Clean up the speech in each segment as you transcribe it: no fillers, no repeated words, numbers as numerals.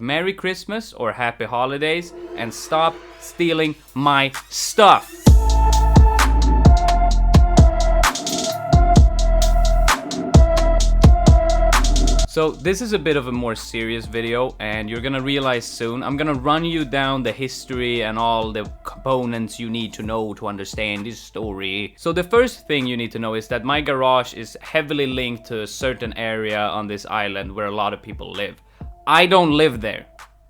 Merry Christmas or Happy Holidays, and stop stealing my stuff. So this is a bit of a more serious video, and you're gonna realize soon I'm gonna run you down the history and all the components you need to know to understand this story. So the first thing you need to know is that my garage is heavily linked to a certain area on this island where a lot of people live. I don't live there.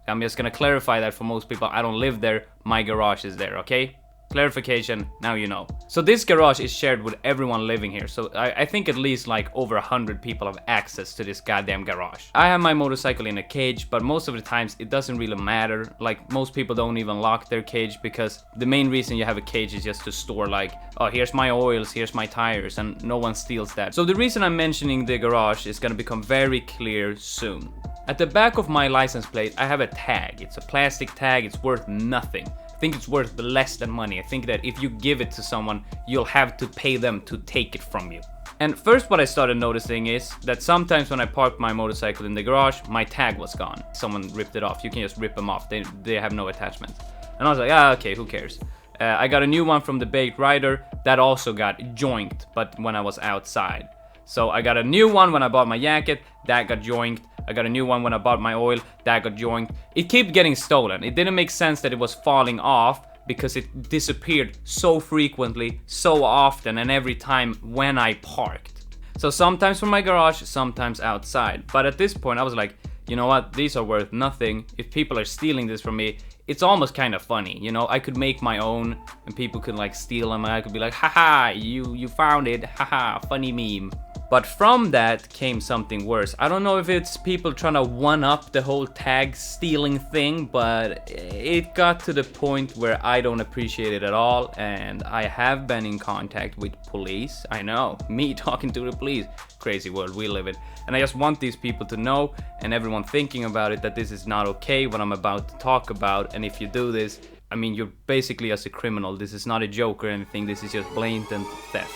I'm just gonna clarify that for most people. I don't live there. My garage is there, okay? Clarification, now you know. So this garage is shared with everyone living here. So I think at least like over 100 people have access to this goddamn garage. I have my motorcycle in a cage, but most of the times it doesn't really matter. Like most people don't even lock their cage because the main reason you have a cage is just to store like, oh, here's my oils, here's my tires, and no one steals that. So the reason I'm mentioning the garage is gonna become very clear soon. At the back of my license plate, I have a tag. It's a plastic tag, it's worth nothing. I think it's worth less than money. I think that if you give it to someone, you'll have to pay them to take it from you. And first what I started noticing is that sometimes when I parked my motorcycle in the garage, my tag was gone. Someone ripped it off. You can just rip them off. They have no attachment. And I was like, okay, who cares? I got a new one from the Baked Rider that also got joinked, but when I was outside. So I got a new one when I bought my jacket, that got joinked. I got a new one when I bought my oil, that got joinked. It kept getting stolen. It didn't make sense that it was falling off because it disappeared so frequently, so often, and every time when I parked. So sometimes from my garage, sometimes outside. But at this point I was like, you know what, these are worth nothing. If people are stealing this from me, it's almost kind of funny, you know? I could make my own and people could like steal them and I could be like, haha, you found it, haha, funny meme. But from that came something worse. I don't know if it's people trying to one-up the whole tag stealing thing, but it got to the point where I don't appreciate it at all, and I have been in contact with police. I know, me talking to the police. Crazy world we live in. And I just want these people to know, and everyone thinking about it, that this is not okay what I'm about to talk about, and if you do this, I mean, you're basically as a criminal. This is not a joke or anything, this is just blatant theft.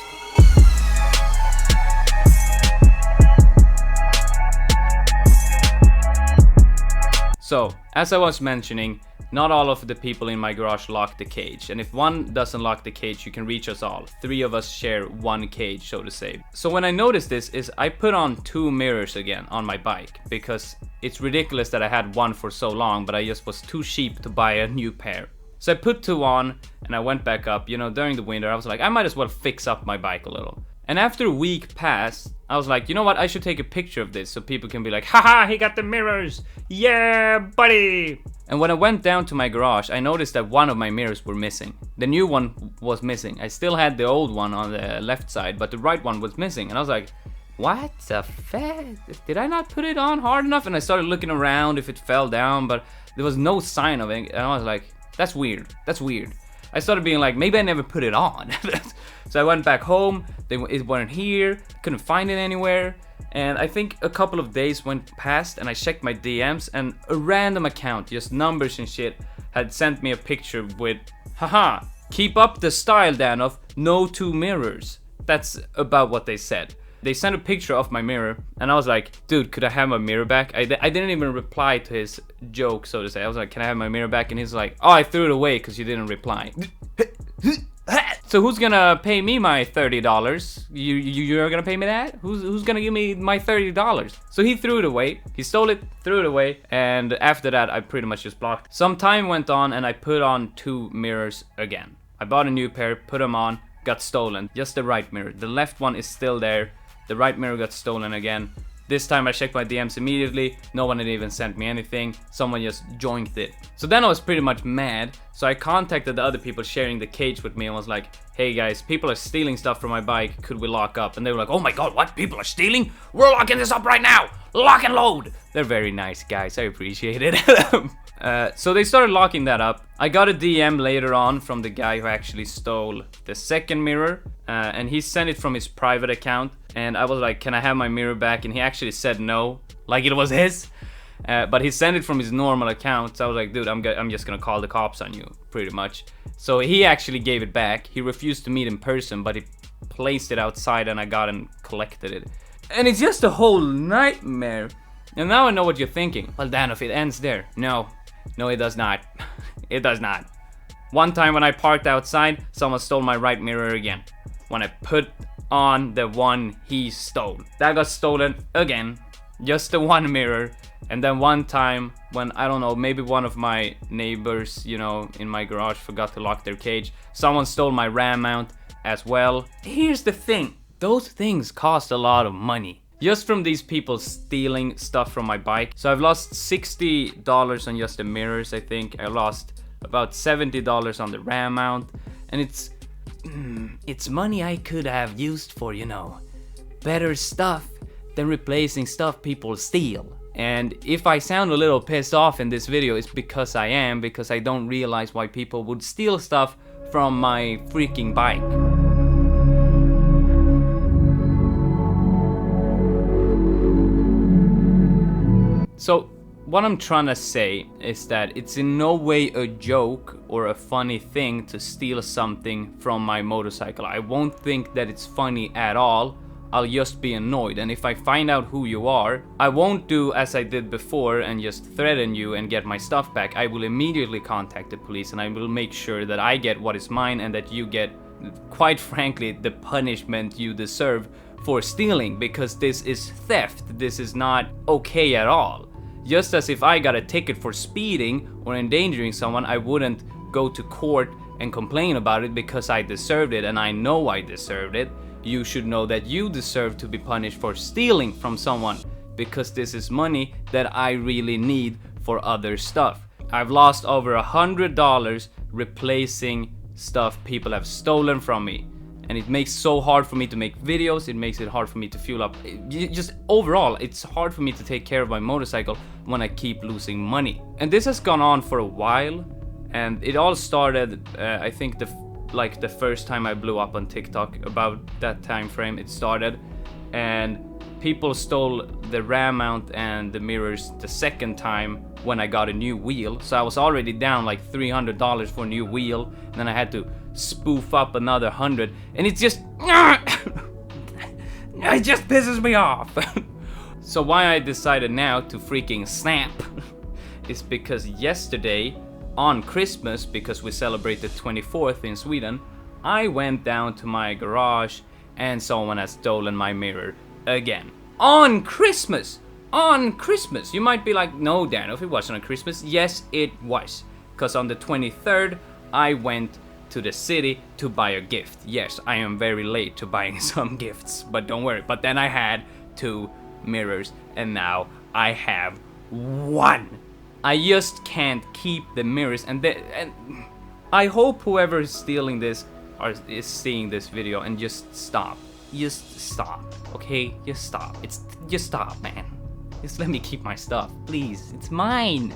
So, as I was mentioning, not all of the people in my garage lock the cage, and if one doesn't lock the cage, you can reach us all. 3 of us share one cage, so to say. So when I noticed this is I put on 2 mirrors again on my bike, because it's ridiculous that I had one for so long, but I just was too cheap to buy a new pair. So I put 2 on, and I went back up, you know, during the winter, I was like, I might as well fix up my bike a little. And after a week passed, I was like, you know what, I should take a picture of this so people can be like, haha, he got the mirrors, yeah, buddy. And when I went down to my garage, I noticed that one of my mirrors were missing. The new one was missing. I still had the old one on the left side, but the right one was missing. And I was like, what the fuck? Did I not put it on hard enough? And I started looking around if it fell down, but there was no sign of it. And I was like, that's weird, that's weird. I started being like, maybe I never put it on. So I went back home, it weren't here, couldn't find it anywhere. And I think a couple of days went past and I checked my DMs and a random account, just numbers and shit, had sent me a picture with, haha, keep up the style, Danof, no 2 mirrors. That's about what they said. They sent a picture of my mirror and I was like, dude, could I have my mirror back? I didn't even reply to his joke, so to say. I was like, can I have my mirror back? And he's like, oh, I threw it away because you didn't reply. So who's gonna pay me my $30? You're gonna pay me that? Who's gonna give me my $30? So he threw it away. He stole it, threw it away, and after that I pretty much just blocked. Some time went on and I put on 2 mirrors again. I bought a new pair, put them on, got stolen. Just the right mirror. The left one is still there. The right mirror got stolen again. This time I checked my DMs immediately. No one had even sent me anything. Someone just joinked it. So then I was pretty much mad. So I contacted the other people sharing the cage with me and was like, hey guys, people are stealing stuff from my bike. Could we lock up? And they were like, oh my god, what? People are stealing? We're locking this up right now. Lock and load. They're very nice guys. I appreciate it. So they started locking that up. I got a DM later on from the guy who actually stole the second mirror. And he sent it from his private account. And I was like, can I have my mirror back? And he actually said no, like it was his. But he sent it from his normal account. So I was like, dude, I'm just gonna call the cops on you, pretty much. So he actually gave it back. He refused to meet in person, but he placed it outside and I got and collected it. And it's just a whole nightmare. And now I know what you're thinking. Well, Danof, it ends there. No, it does not. It does not. One time when I parked outside, someone stole my right mirror again. When I put on the one he stole. That got stolen again. Just the one mirror. And then one time when, I don't know, maybe one of my neighbors, you know, in my garage forgot to lock their cage. Someone stole my RAM mount as well. Here's the thing. Those things cost a lot of money. Just from these people stealing stuff from my bike. So I've lost $60 on just the mirrors, I think. I lost about $70 on the RAM mount. And it's money I could have used for, you know, better stuff than replacing stuff people steal. And if I sound a little pissed off in this video, it's because I am, because I don't realize why people would steal stuff from my freaking bike. So what I'm trying to say is that it's in no way a joke or a funny thing to steal something from my motorcycle. I won't think that it's funny at all. I'll just be annoyed, and if I find out who you are, I won't do as I did before and just threaten you and get my stuff back. I will immediately contact the police and I will make sure that I get what is mine and that you get, quite frankly, the punishment you deserve for stealing, because this is theft. This is not okay at all. Just as if I got a ticket for speeding or endangering someone, I wouldn't go to court and complain about it because I deserved it and I know I deserved it. You should know that you deserve to be punished for stealing from someone, because this is money that I really need for other stuff. I've lost over $100 replacing stuff people have stolen from me. And it makes so hard for me to make videos, it makes it hard for me to fuel up. Just overall, it's hard for me to take care of my motorcycle when I keep losing money. And this has gone on for a while, and it all started, I think the first time I blew up on TikTok, about that time frame it started, and people stole the RAM mount and the mirrors the second time when I got a new wheel. So I was already down like $300 for a new wheel, and then I had to spoof up another 100, and it's just it just pisses me off. So why I decided now to freaking snap is because yesterday on Christmas, because we celebrate the 24th in Sweden, I went down to my garage and someone has stolen my mirror again. On Christmas! On Christmas! You might be like, no Danof, it wasn't on Christmas. Yes, it was. Because on the 23rd, I went to the city to buy a gift. Yes, I am very late to buying some gifts, but don't worry. But then I had 2 mirrors and now I have 1. I just can't keep the mirrors, and I hope whoever is stealing this is seeing this video and just stop. Just stop, okay? Just stop. Just stop, man. Just let me keep my stuff, please. It's mine.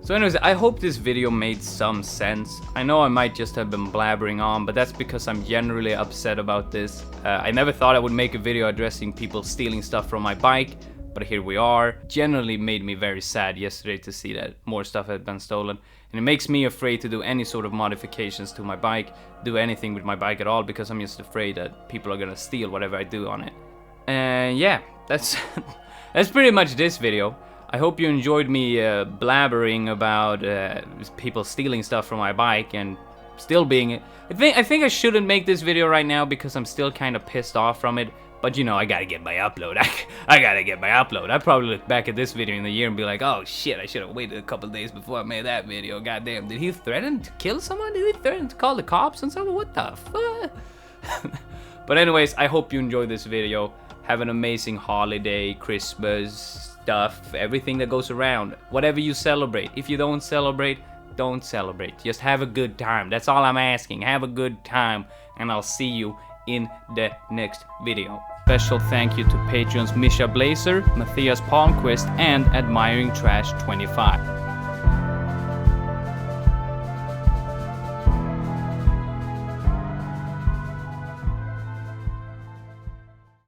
So anyways, I hope this video made some sense. I know I might just have been blabbering on, but that's because I'm generally upset about this. I never thought I would make a video addressing people stealing stuff from my bike, but here we are. Generally made me very sad yesterday to see that more stuff had been stolen. And it makes me afraid to do any sort of modifications to my bike, do anything with my bike at all, because I'm just afraid that people are gonna steal whatever I do on it. And yeah, that's that's pretty much this video. I hope you enjoyed me blabbering about people stealing stuff from my bike and still being... I think I shouldn't make this video right now because I'm still kind of pissed off from it. But you know, I gotta get my upload. I gotta get my upload. I'd probably look back at this video in the year and be like, oh shit, I should have waited a couple days before I made that video. Goddamn, did he threaten to kill someone? Did he threaten to call the cops on someone? What the fuck? But anyways, I hope you enjoyed this video. Have an amazing holiday, Christmas stuff, everything that goes around. Whatever you celebrate. If you don't celebrate, don't celebrate. Just have a good time. That's all I'm asking. Have a good time. And I'll see you in the next video. Special thank you to patrons Misha Blazer, Matthias Palmquist, and Admiring Trash 25.